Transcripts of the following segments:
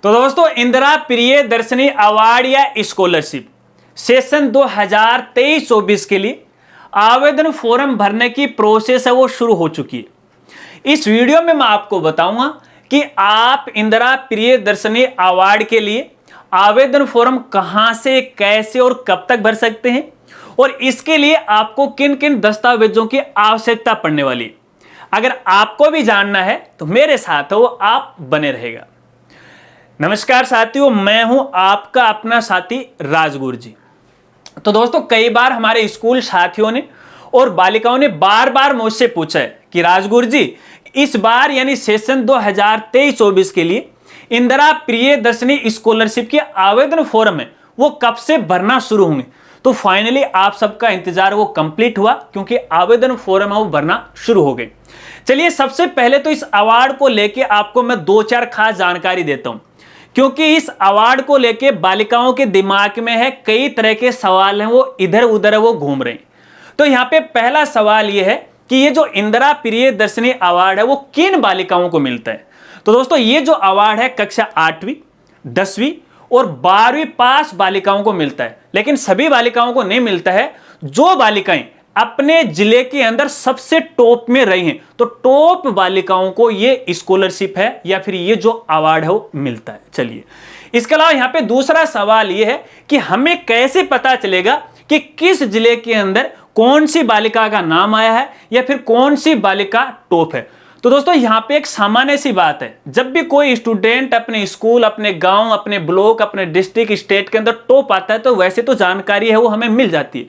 तो दोस्तों इंदिरा प्रियदर्शनी अवार्ड या स्कॉलरशिप सेशन 2023-24 के लिए आवेदन फॉर्म भरने की प्रोसेस है वो शुरू हो चुकी है। इस वीडियो में मैं आपको बताऊंगा कि आप इंदिरा प्रियदर्शनी अवार्ड के लिए आवेदन फॉर्म कहां से, कैसे और कब तक भर सकते हैं और इसके लिए आपको किन किन दस्तावेजों की आवश्यकता पड़ने वाली है। अगर आपको भी जानना है तो मेरे साथ हो आप बने रहेगा। नमस्कार साथियों, मैं हूं आपका अपना साथी राजगुरु जी। तो दोस्तों कई बार हमारे स्कूल साथियों ने और बालिकाओं ने बार बार मुझसे पूछा है कि राजगुरु जी इस बार यानी सेशन 2023-24 के लिए इंदिरा प्रियदर्शनी स्कॉलरशिप के आवेदन फॉर्म है वो कब से भरना शुरू होंगे। तो फाइनली आप सबका इंतजार वो कंप्लीट हुआ क्योंकि आवेदन फॉर्म है वो भरना शुरू हो गए। चलिए सबसे पहले तो इस अवार्ड को लेके आपको मैं 2-4 खास जानकारी देता हूं, क्योंकि इस अवार्ड को लेके बालिकाओं के दिमाग में है कई तरह के सवाल हैं वो इधर उधर है वो घूम रहे हैं। तो यहाँ पे पहला सवाल ये है कि ये जो इंदिरा प्रियदर्शनी अवार्ड है वो किन बालिकाओं को मिलता है। तो दोस्तों ये जो अवार्ड है कक्षा 8वीं 10वीं और 12वीं पास बालिकाओं को मिलता है, लेकिन सभी बालिकाओं को नहीं मिलता है। जो बालिकाएं अपने जिले के अंदर सबसे टॉप में रही हैं तो टॉप बालिकाओं को ये स्कॉलरशिप है या फिर ये जो अवार्ड है वो मिलता है। चलिए इसके अलावा यहाँ पे दूसरा सवाल ये है कि हमें कैसे पता चलेगा कि किस जिले के अंदर कौन सी बालिका का नाम आया है या फिर कौन सी बालिका टॉप है। तो दोस्तों यहाँ पे एक सामान्य सी बात है, जब भी कोई स्टूडेंट अपने स्कूल, अपने गांव, अपने ब्लॉक, अपने डिस्ट्रिक्ट, स्टेट के अंदर टॉप आता है तो वैसे तो जानकारी है वो हमें मिल जाती है,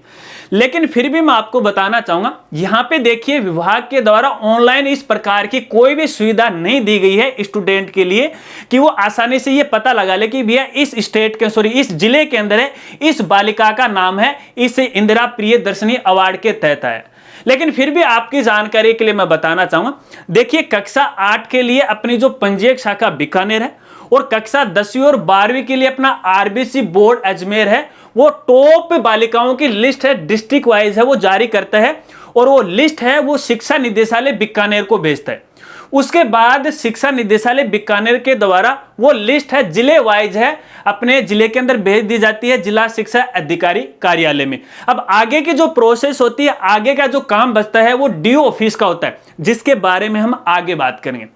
लेकिन फिर भी मैं आपको बताना चाहूंगा यहाँ पे देखिए विभाग के द्वारा ऑनलाइन इस प्रकार की कोई भी सुविधा नहीं दी गई है स्टूडेंट के लिए कि वो आसानी से ये पता लगा ले कि भैया इस स्टेट के इस जिले के अंदर है, इस बालिका का नाम है, इस इंदिरा प्रियदर्शनी अवार्ड के तहत है। लेकिन फिर भी आपकी जानकारी के लिए मैं बताना चाहूंगा, देखिए कक्षा 8 के लिए अपनी जो पंजीयक शाखा बीकानेर है और कक्षा 10वीं और 12वीं के लिए अपना आरबीसी बोर्ड अजमेर है, वो टॉप बालिकाओं की लिस्ट है डिस्ट्रिक्ट वाइज है वो जारी करता है और वो लिस्ट है वो शिक्षा निदेशालय बीकानेर को भेजता है। उसके बाद शिक्षा निदेशालय बीकानेर के द्वारा वो लिस्ट है जिले वाइज है अपने जिले के अंदर भेज दी जाती है जिला शिक्षा अधिकारी कार्यालय में। अब आगे की जो प्रोसेस होती है, आगे का जो काम बचता है वो डीओ ऑफिस का होता है, जिसके बारे में हम आगे बात करेंगे।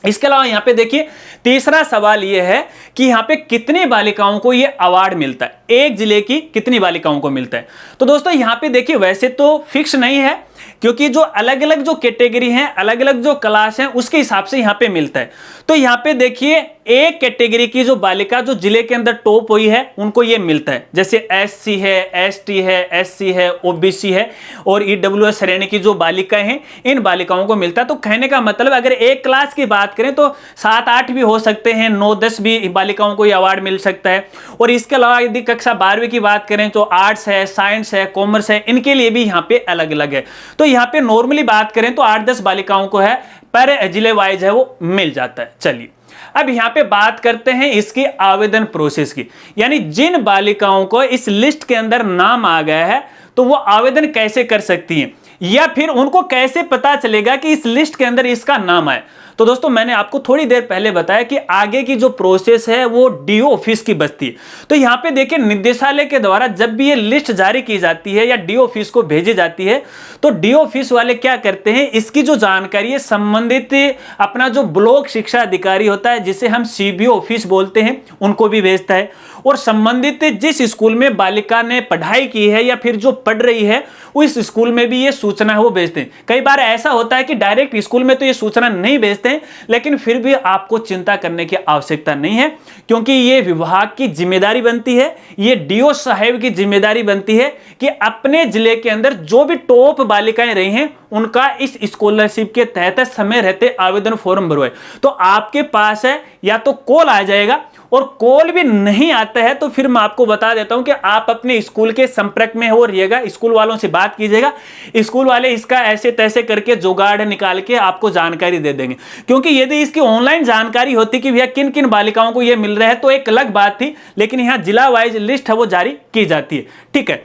इसके अलावा यहाँ पे देखिए तीसरा सवाल ये है कि यहाँ पे कितनी बालिकाओं को ये अवार्ड मिलता है, एक जिले की कितनी बालिकाओं को मिलता है। तो दोस्तों यहाँ पे देखिए वैसे तो फिक्स नहीं है, क्योंकि जो अलग अलग जो कैटेगरी हैं, अलग अलग जो क्लास हैं उसके हिसाब से यहाँ पे मिलता है। तो यहाँ पे देखिए एक कैटेगरी की जो बालिका जो जिले के अंदर टॉप हुई है उनको ये मिलता है, जैसे एससी है, एसटी है, एससी है, ओबीसी है और ईडब्ल्यूएस श्रेणी की जो बालिकाएं हैं इन बालिकाओं को मिलता है। तो कहने का मतलब अगर एक क्लास की बात करें तो 7-8 भी हो सकते हैं, 9-10 भी बालिकाओं को ये अवार्ड मिल सकता है। और इसके अलावा यदि कक्षा 12वीं की बात करें तो आर्ट्स है, साइंस है, कॉमर्स है, इनके लिए भी यहाँ पे अलग अलग है। तो यहाँ पे नॉर्मली बात करें तो 8-10 बालिकाओं को है पर जिले वाइज है वो मिल जाता है। चलिए अब यहाँ पे बात करते हैं इसकी आवेदन प्रोसेस की, यानी जिन बालिकाओं को इस लिस्ट के अंदर नाम आ गया है तो वो आवेदन कैसे कर सकती हैं या फिर उनको कैसे पता चलेगा कि इस लिस्ट के अंदर इसका नाम आए। तो दोस्तों मैंने आपको थोड़ी देर पहले बताया कि आगे की जो प्रोसेस है वो डीओ ऑफिस की बचती है। तो यहाँ पे देखिए निदेशालय के द्वारा जब भी ये लिस्ट जारी की जाती है या डीओ ऑफिस को भेजी जाती है तो डीओ ऑफिस वाले क्या करते हैं, इसकी जो जानकारी है संबंधित अपना जो ब्लॉक शिक्षा अधिकारी होता है जिसे हम सीबीओ ऑफिस बोलते हैं उनको भी भेजता है और संबंधित जिस स्कूल में बालिका ने पढ़ाई की है या फिर जो पढ़ रही है उस स्कूल में भी ये सूचना है वो भेजते हैं। कई बार ऐसा होता है कि डायरेक्ट स्कूल में तो ये सूचना नहीं भेजते हैं, लेकिन फिर भी आपको चिंता करने की आवश्यकता नहीं है, क्योंकि ये विभाग की जिम्मेदारी बनती है, ये डीओ साहब की जिम्मेदारी बनती है कि अपने जिले के अंदर जो भी टॉप बालिकाएं रही हैं उनका इस स्कॉलरशिप के तहत समय रहते आवेदन फॉर्म भरवाए। तो आपके पास है या तो कॉल आ जाएगा, और कॉल भी नहीं आता है तो फिर मैं आपको बता देता हूं कि आप अपने स्कूल के संपर्क में हो रहिएगा, स्कूल वालों से बात कीजिएगा, स्कूल वाले इसका ऐसे तैसे करके जुगाड़ निकाल के आपको जानकारी दे देंगे। क्योंकि यदि इसकी ऑनलाइन जानकारी होती कि भैया किन किन बालिकाओं को यह मिल रहा है तो एक अलग बात थी, लेकिन यहां जिला वाइज लिस्ट है वो जारी की जाती है। ठीक है,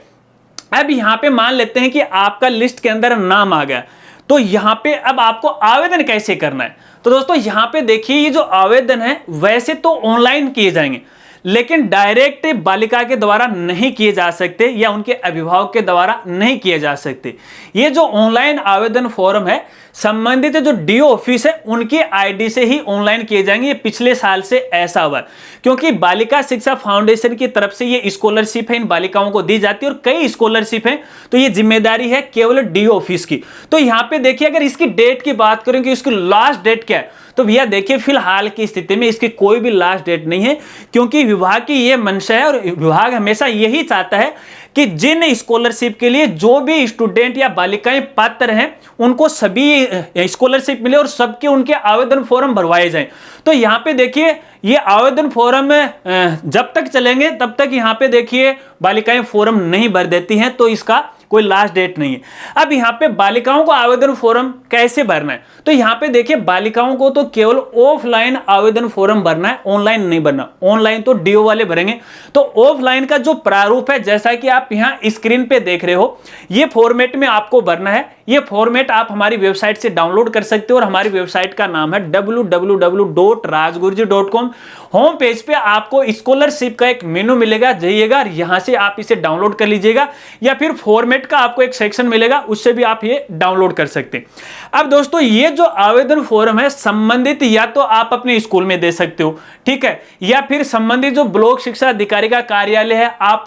अब यहां पे मान लेते हैं कि आपका लिस्ट के अंदर नाम आ गया, तो यहां पे अब आपको आवेदन कैसे करना है, तो दोस्तों यहां पे देखिए ये जो आवेदन है वैसे तो ऑनलाइन किए जाएंगे, लेकिन डायरेक्ट बालिका के द्वारा नहीं किए जा सकते या उनके अभिभावक के द्वारा नहीं किए जा सकते। ये जो ऑनलाइन आवेदन फॉर्म है संबंधित जो डीओ ऑफिस है उनकी आईडी से ही ऑनलाइन किए जाएंगे। ये पिछले साल से ऐसा हुआ क्योंकि बालिका शिक्षा फाउंडेशन की तरफ से ये स्कॉलरशिप है इन बालिकाओं को दी जाती है और कई स्कॉलरशिप है, तो ये जिम्मेदारी है केवल डीओ ऑफिस की। तो यहाँ पे देखिए अगर इसकी डेट की बात करें कि इसकी लास्ट डेट क्या है, तो भैया देखिए फिलहाल की स्थिति में इसकी कोई भी लास्ट डेट नहीं है, क्योंकि विभाग की यह मंशा है और विभाग हमेशा यही चाहता है कि जिन स्कॉलरशिप के लिए जो भी स्टूडेंट या बालिकाएं पात्र हैं उनको सभी स्कॉलरशिप मिले और सबके उनके आवेदन फॉर्म भरवाए जाएं। तो यहाँ पे देखिए ये आवेदन फॉर्म जब तक चलेंगे तब तक यहाँ पे देखिए बालिकाएं फॉर्म नहीं भर देती हैं, तो इसका कोई लास्ट डेट नहीं है। अब यहाँ पे बालिकाओं को आवेदन फॉर्म कैसे भरना है, तो यहाँ पे देखिए बालिकाओं को तो केवल ऑफलाइन आवेदन फॉर्म भरना है, ऑनलाइन नहीं भरना। ऑनलाइन तो डीओ वाले भरेंगे। तो ऑफलाइन का जो प्रारूप है जैसा कि आप यहाँ स्क्रीन पे देख रहे हो, ये फॉर्मेट में आपको भरना है। ये फॉर्मेट आप हमारी वेबसाइट से डाउनलोड कर सकते हो और हमारी वेबसाइट का नाम है www.rajguruji.com। होम पेज पे आपको स्कॉलरशिप का एक मेनू मिलेगा, जाइएगा यहां से आप इसे डाउनलोड कर लीजिएगा, या फिर फॉर्मेट का आपको एक सेक्शन मिलेगा उससे भी आप ये डाउनलोड कर सकते हैं। अब दोस्तों ये जो आवेदन फॉर्म है संबंधित या तो आप अपने स्कूल में दे सकते हो, ठीक है, या फिर संबंधित जो ब्लॉक शिक्षा अधिकारी का कार्यालय है आप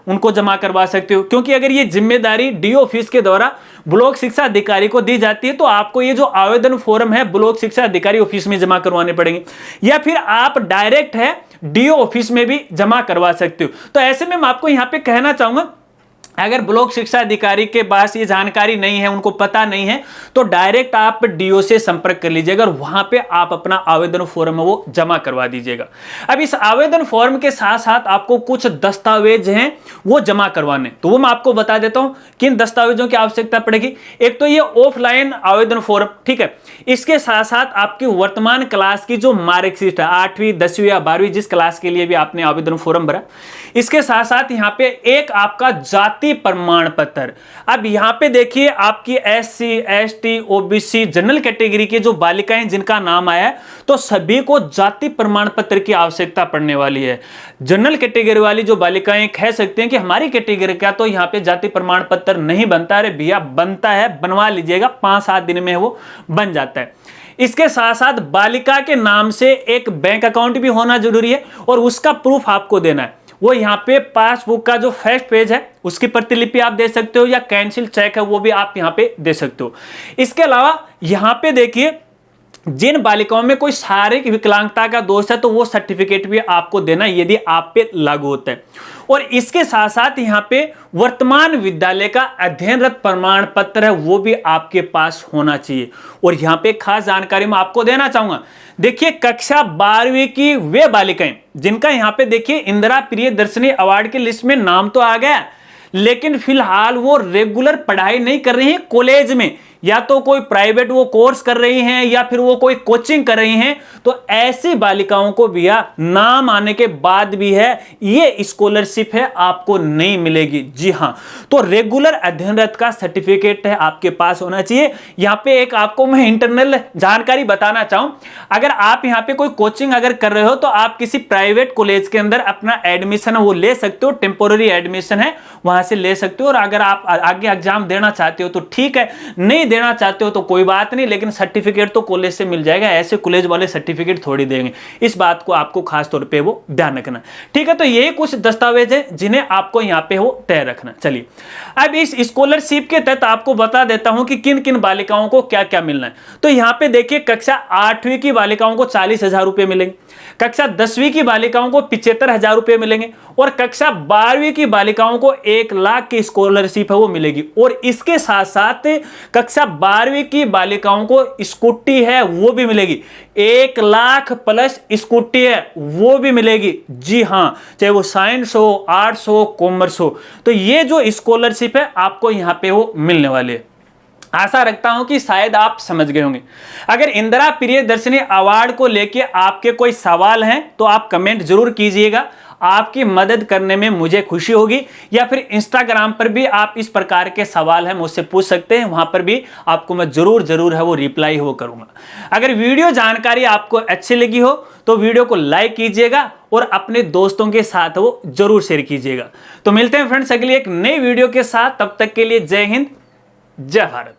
उनको जमा करवा सकते हो, क्योंकि अगर ये जिम्मेदारी डीओ ऑफिस के द्वारा ब्लॉक शिक्षा अधिकारी को दी जाती है तो आपको ये जो आवेदन फॉर्म है ब्लॉक शिक्षा अधिकारी ऑफिस में जमा करवाने पड़ेंगे, या फिर आप डायरेक्ट है डीओ ऑफिस में भी जमा करवा सकते हो। तो ऐसे में मैं आपको यहां पे कहना चाहूंगा अगर ब्लॉक शिक्षा अधिकारी के पास ये जानकारी नहीं है, उनको पता नहीं है, तो डायरेक्ट आप डीओ से संपर्क कर लीजिएगा और वहां पे आप अपना आवेदन फॉर्म है वो जमा करवा दीजिएगा। अब इस आवेदन फॉर्म के साथ साथ आपको कुछ दस्तावेज हैं वो जमा करवाने, तो वो मैं आपको बता देता हूं किन दस्तावेजों की आवश्यकता पड़ेगी। एक तो ये ऑफलाइन आवेदन फॉर्म, ठीक है, इसके साथ साथ आपकी वर्तमान क्लास की जो मार्कशीट है 8वीं 10वीं या 12वीं जिस क्लास के लिए भी आपने आवेदन फॉर्म भरा, इसके साथ साथ यहाँ पे एक आपका जाति प्रमाण पत्र। अब यहाँ पे देखिए आपकी SC ST OBC general category की जो बालिकाएं जिनका नाम आया है तो सभी को जाति प्रमाण पत्र की आवश्यकता पड़ने वाली है। जनरल कैटेगरी वाली जो बालिकाएं कह सकते हैं कि हमारी कैटेगरी का तो यहाँ पे जाति प्रमाण पत्र नहीं बनता, अरे भैया बनता है, बनवा लीजिएगा, 5-7 दिन में वो बन जाता है। इसके साथ साथ बालिका के नाम से एक बैंक अकाउंट भी होना जरूरी है और उसका प्रूफ आपको देना है। वो यहाँ पे पासबुक का जो फर्स्ट पेज है उसकी प्रतिलिपि आप दे सकते हो, या कैंसिल चेक है वो भी आप यहाँ पे दे सकते हो। इसके अलावा यहाँ पे देखिए जिन बालिकाओं में कोई शारीरिक विकलांगता का दोष है तो वो सर्टिफिकेट भी आपको देना यदि आप पे लागू होता है। और इसके साथ साथ यहाँ पे वर्तमान विद्यालय का अध्ययनरत प्रमाण पत्र है वो भी आपके पास होना चाहिए। और यहाँ पे खास जानकारी मैं आपको देना चाहूंगा, देखिए कक्षा 12वीं की वे बालिकाएं जिनका यहाँ पे देखिए इंदिरा प्रियदर्शनी अवार्ड की लिस्ट में नाम तो आ गया, लेकिन फिलहाल वो रेगुलर पढ़ाई नहीं कर रही हैं कॉलेज में, या तो कोई प्राइवेट वो कोर्स कर रही हैं या फिर वो कोई कोचिंग कर रही हैं, तो ऐसी बालिकाओं को भैया नाम आने के बाद भी है ये स्कॉलरशिप है आपको नहीं मिलेगी। जी हां, तो रेगुलर अध्ययनरत का सर्टिफिकेट है आपके पास होना चाहिए। यहां पे एक आपको मैं इंटरनल जानकारी बताना चाहूं, अगर आप यहां पे कोई कोचिंग अगर कर रहे हो तो आप किसी प्राइवेट कॉलेज के अंदर अपना एडमिशन वो ले सकते हो, टेम्पोररी एडमिशन है वहां से ले सकते हो। और अगर आप आगे एग्जाम देना चाहते हो तो ठीक है, नहीं देना चाहते हो तो कोई बात नहीं, लेकिन सर्टिफिकेट तो कॉलेज से मिल जाएगा, ऐसे कॉलेज वाले सर्टिफिकेट थोड़ी देंगे। इस बात को आपको खास तौर पे वो ध्यान रखना, ठीक है। तो ये कुछ दस्तावेज है जिन्हें आपको यहाँ पे वो तय रखना। चलिए अब इस स्कॉलरशिप के तहत आपको बता देता हूं कि किन किन बालिकाओं को क्या क्या मिलना है। तो यहाँ पे देखिए कक्षा 8वीं की बालिकाओं को 40,000 रुपए मिलेंगे, कक्षा 10वीं की बालिकाओं को 75,000 रुपए मिलेंगे, और कक्षा 12वीं की बालिकाओं को 1 लाख की स्कॉलरशिप है वो मिलेगी। और इसके साथ साथ कक्षा 12वीं की बालिकाओं को स्कूटी है वो भी मिलेगी, 1 लाख प्लस स्कूटी है वो भी मिलेगी। जी हां, चाहे वो साइंस हो, आर्ट्स हो, कॉमर्स हो, तो ये जो स्कॉलरशिप है आपको यहां पे वो मिलने वाले है। आशा रखता हूं कि शायद आप समझ गए होंगे। अगर इंदिरा प्रियदर्शनी अवार्ड को लेके आपके कोई सवाल हैं तो आप कमेंट जरूर कीजिएगा। आपकी मदद करने में मुझे खुशी होगी। या फिर इंस्टाग्राम पर भी आप इस प्रकार के सवाल है मुझसे पूछ सकते हैं, वहां पर भी आपको मैं जरूर है वो रिप्लाई वो करूंगा। अगर वीडियो जानकारी आपको अच्छी लगी हो तो वीडियो को लाइक कीजिएगा और अपने दोस्तों के साथ वो जरूर शेयर कीजिएगा। तो मिलते हैं फ्रेंड्स अगली एक नई वीडियो के साथ, तब तक के लिए जय हिंद, जय भारत।